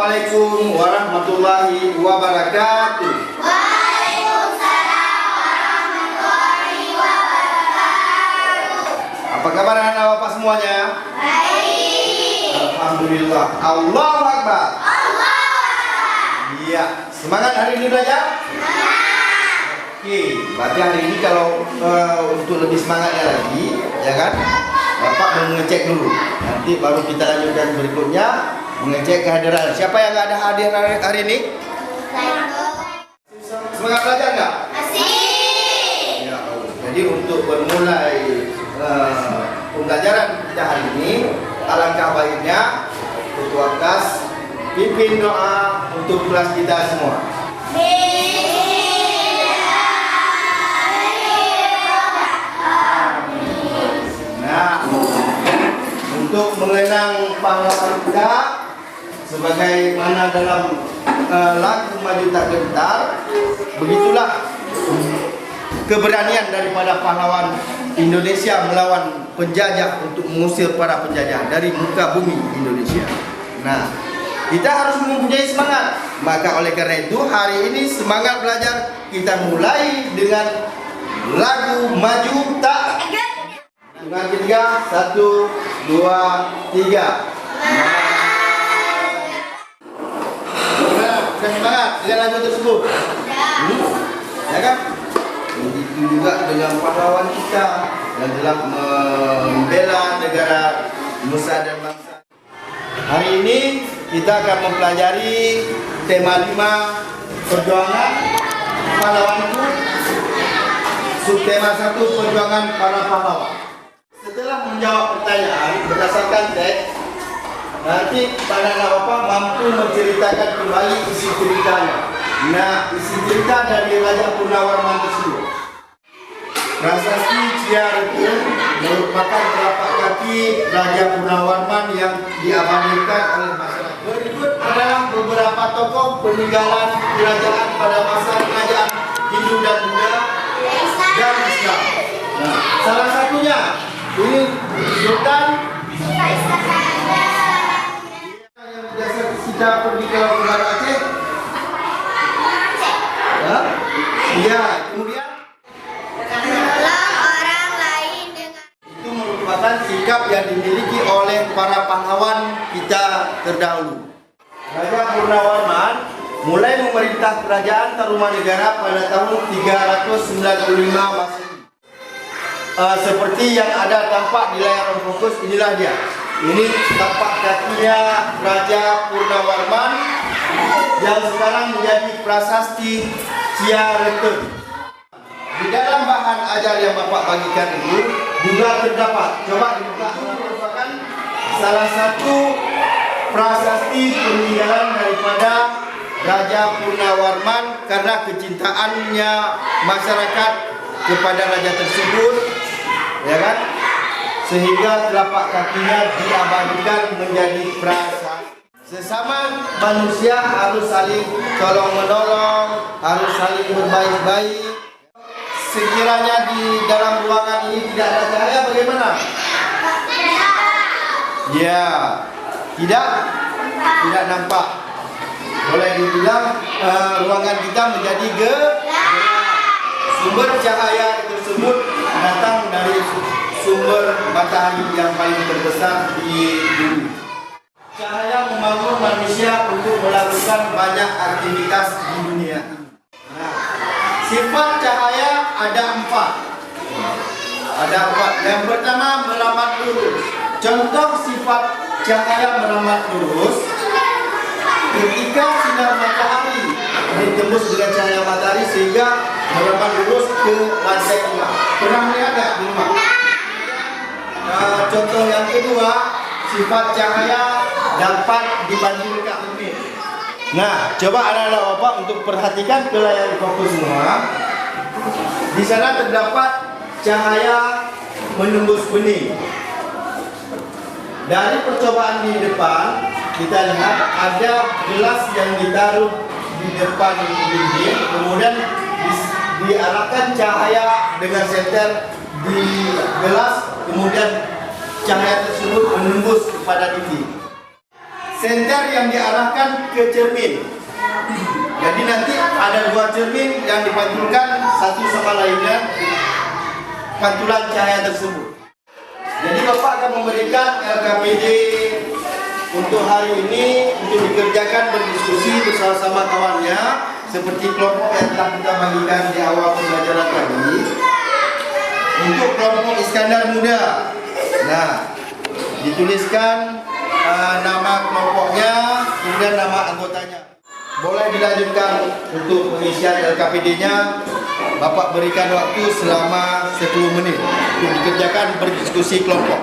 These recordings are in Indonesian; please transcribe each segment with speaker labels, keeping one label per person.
Speaker 1: Assalamualaikum warahmatullahi wabarakatuh.
Speaker 2: Waalaikumsalam warahmatullahi wabarakatuh.
Speaker 1: Apa kabar anak bapak semuanya?
Speaker 2: Baik.
Speaker 1: Alhamdulillah. Allahu Akbar.
Speaker 2: Allah Akbar.
Speaker 1: Iya. Semangat hari ini belajar?
Speaker 2: Semangat.
Speaker 1: Oke. Berarti hari ini kalau untuk lebih semangatnya lagi, ya kan? Bapak mau mengecek dulu. Nanti baru kita lanjutkan berikutnya mengecek kehadiran. Siapa yang nggak ada hadir hari ini? Semangat belajar nggak?
Speaker 2: Masih.
Speaker 1: Ya, jadi untuk bermulai pembelajaran kita hari ini, alangkah baiknya ketua kelas pimpin doa untuk kelas kita semua. Nah, untuk mengenang pahlawan kita, sebagaimana dalam lagu Maju Tak Gentar, begitulah keberanian daripada pahlawan Indonesia melawan penjajah untuk mengusir para penjajah dari muka bumi Indonesia. Nah, kita harus mempunyai semangat. Maka oleh karena itu hari ini semangat belajar kita mulai dengan lagu Maju Tak. Dengan ketiga, 1, 2, 3. Sudah semangat dengan lagu tersebut? Ya kan? Begitu juga dengan pahlawan kita yang telah membela negara nusa dan bangsa. Hari ini kita akan mempelajari tema 5 perjuangan pahlawanku. Subtema 1 perjuangan para pahlawan. Setelah menjawab pertanyaan berdasarkan teks, nanti anak-anak bapak mampu menceritakan kembali isi ceritanya. Nah, isi cerita dari Raja Purnawarman tersebut. Prasasti Ciarekeun merupakan telapak kaki Raja Purnawarman yang diabadikan oleh masyarakat. Berikut adalah beberapa tokoh peninggalan kerajaan pada masa kerajaan Hindu dan Buddha dan Islam. Nah, salah satunya ini Sultan yang biasa kita pergi ke Barat Aceh. Iya, kemudian
Speaker 2: Menolong orang lain dengan
Speaker 1: itu merupakan sikap yang dimiliki oleh para pahlawan kita terdahulu. Raja Purnawarman mulai memerintah kerajaan Tarumanegara pada tahun 395 Masehi. Seperti yang ada tampak di layar fokus, inilah dia. Ini tapak kakinya Raja Purnawarman yang sekarang menjadi prasasti Ciarekeun. Di dalam bahan ajar yang Bapak bagikan itu juga terdapat, coba dibuka, merupakan salah satu prasasti peninggalan daripada Raja Purnawarman karena kecintaannya masyarakat kepada raja tersebut, ya kan? Sehingga telapak kakinya diabadikan menjadi prasasti. Sesama manusia harus saling tolong menolong, harus saling berbaik-baik. Sekiranya di dalam ruangan ini tidak ada cahaya, bagaimana? Ya, tidak nampak. Boleh dibilang ruangan kita menjadi gelap. Sumber cahaya tersebut datang dari sumber matahari yang paling terbesar di bumi. Cahaya membangun manusia untuk melakukan banyak aktivitas di dunia ini. Nah, sifat cahaya ada 4. Yang pertama, meramat lurus. Contoh sifat cahaya meramat lurus, ketika sinar matahari ditembus dengan cahaya matahari sehingga meramat lurus ke lantai 5. Pernah melihat nggak di rumah? Contoh yang kedua, sifat cahaya dapat dibandingkan lebih. Nah, coba anak-anak bapak untuk perhatikan ke layar fokus semua. Di sana terdapat cahaya menembus bening. Dari percobaan di depan, kita lihat ada gelas yang ditaruh di depan dinding, kemudian diarahkan cahaya dengan senter di gelas, kemudian cahaya tersebut menembus kepada dinding. senter yang diarahkan ke cermin. Jadi nanti ada 2 cermin yang dipantulkan satu sama lainnya pantulan cahaya tersebut. Jadi Bapak akan memberikan LKPD untuk hari ini untuk dikerjakan berdiskusi bersama-sama kawannya seperti kelompok yang telah kita bagikan di awal pembelajaran tadi. Untuk kelompok Iskandar Muda, nah dituliskan nama kelompoknya kemudian nama anggotanya. Boleh dilanjutkan untuk pengisian LKPD-nya. Bapak berikan waktu selama 10 menit untuk dikerjakan berdiskusi kelompok.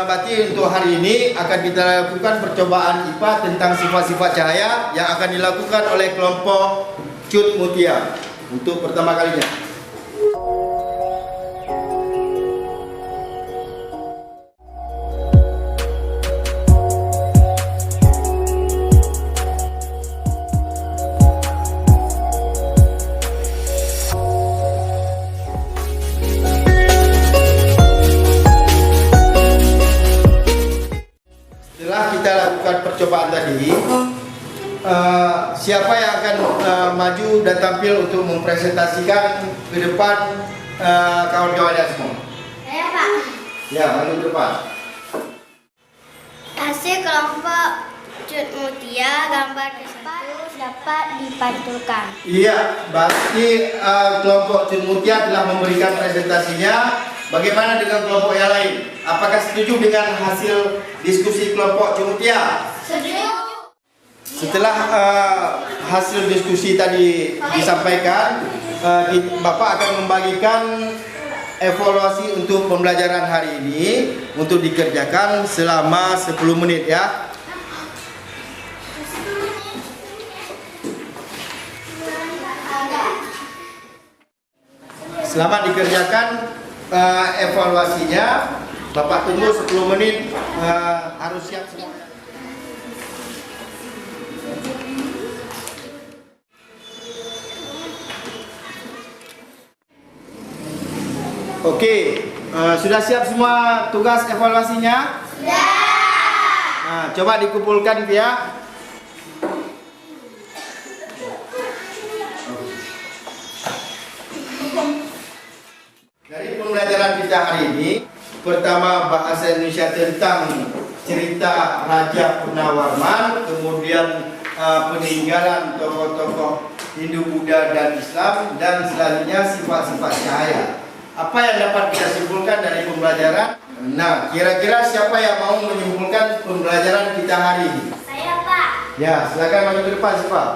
Speaker 1: Berarti untuk hari ini akan kita lakukan percobaan IPA tentang sifat-sifat cahaya yang akan dilakukan oleh kelompok Cut Mutia untuk pertama kalinya. Setelah kita lakukan percobaan tadi, siapa yang akan maju dan tampil untuk mempresentasikan ke depan kawan-kawannya semua?
Speaker 2: Saya Pak.
Speaker 1: Ya, maju ke depan.
Speaker 2: Hasil kelompok Cut Mutia gambar depan dapat dipantulkan.
Speaker 1: Iya, berarti kelompok Cut Mutia telah memberikan presentasinya. Bagaimana dengan kelompok yang lain? Apakah setuju dengan hasil diskusi kelompok Cut Mutia?
Speaker 2: Setuju.
Speaker 1: Setelah hasil diskusi tadi disampaikan, Bapak akan membagikan evaluasi untuk pembelajaran hari ini untuk dikerjakan selama 10 menit ya. Selamat dikerjakan evaluasinya. Bapak tunggu 10 menit, harus siap semua. Oke, sudah siap semua tugas evaluasinya? Sudah. Nah, coba dikumpulkan ya. Dari pembelajaran kita hari ini, pertama bahasa Indonesia tentang cerita Raja Purnawarman, kemudian peninggalan tokoh-tokoh Hindu, Buddha, dan Islam, dan selanjutnya sifat-sifat cahaya. Apa yang dapat kita simpulkan dari pembelajaran? Nah, kira-kira siapa yang mau menyimpulkan pembelajaran kita hari ini?
Speaker 2: Saya Pak.
Speaker 1: Ya, silakan maju ke depan, Pak.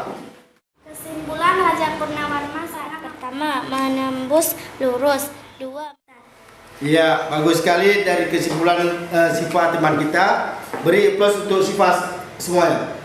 Speaker 2: Kesimpulan Raja Purnawarman saat pertama menembus lurus, 2.
Speaker 1: Iya, bagus sekali dari kesimpulan sifat teman kita. Beri plus untuk sifat semuanya.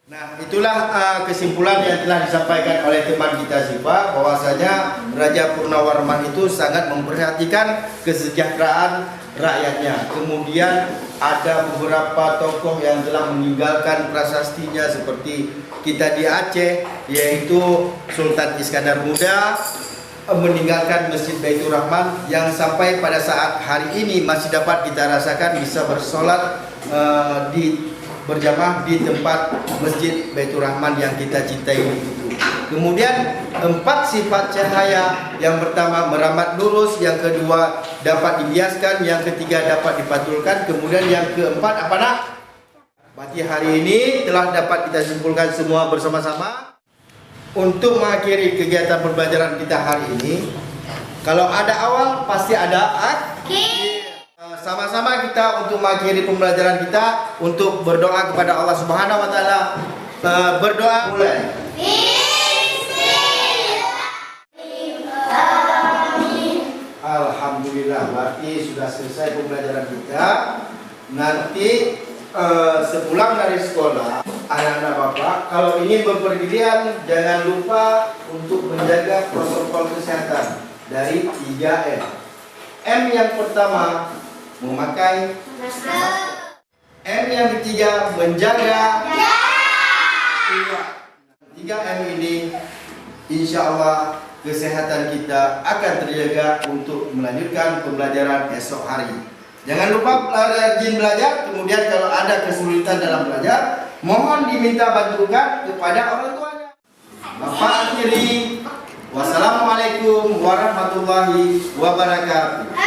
Speaker 1: Nah, itulah kesimpulan yang telah disampaikan oleh teman kita Siva, bahwasanya Raja Purnawarman itu sangat memperhatikan kesejahteraan rakyatnya. Kemudian ada beberapa tokoh yang telah meninggalkan prasastinya seperti kita di Aceh, yaitu Sultan Iskandar Muda meninggalkan Masjid Baitur Rahman yang sampai pada saat hari ini masih dapat kita rasakan bisa bersolat berjamaah di tempat Masjid Baitur Rahman yang kita cintai itu. Kemudian 4 sifat cahaya, yang pertama merambat lurus, yang kedua dapat dibiaskan, yang ketiga dapat dipantulkan, kemudian yang keempat apa nak? Berarti hari ini telah dapat kita simpulkan semua bersama-sama. Untuk mengakhiri kegiatan pembelajaran kita hari ini, kalau ada awal pasti ada akhir. Sama-sama kita untuk mengakhiri pembelajaran kita untuk berdoa kepada Allah Subhanahu wa taala. Berdoa mulai. Alhamdulillah, berarti sudah selesai pembelajaran kita. Nanti sepulang dari sekolah, anak-anak Bapak kalau ingin berpergian jangan lupa untuk menjaga protokol kesehatan dari 3M. M yang pertama memakai masker. M yang ketiga menjaga jarak. 3M ini insya Allah kesehatan kita akan terjaga untuk melanjutkan pembelajaran esok hari. Jangan lupa rajin belajar, kemudian kalau ada kesulitan dalam belajar, mohon diminta bantuan kepada orang tuanya. Bapak akhiri, wassalamualaikum warahmatullahi wabarakatuh.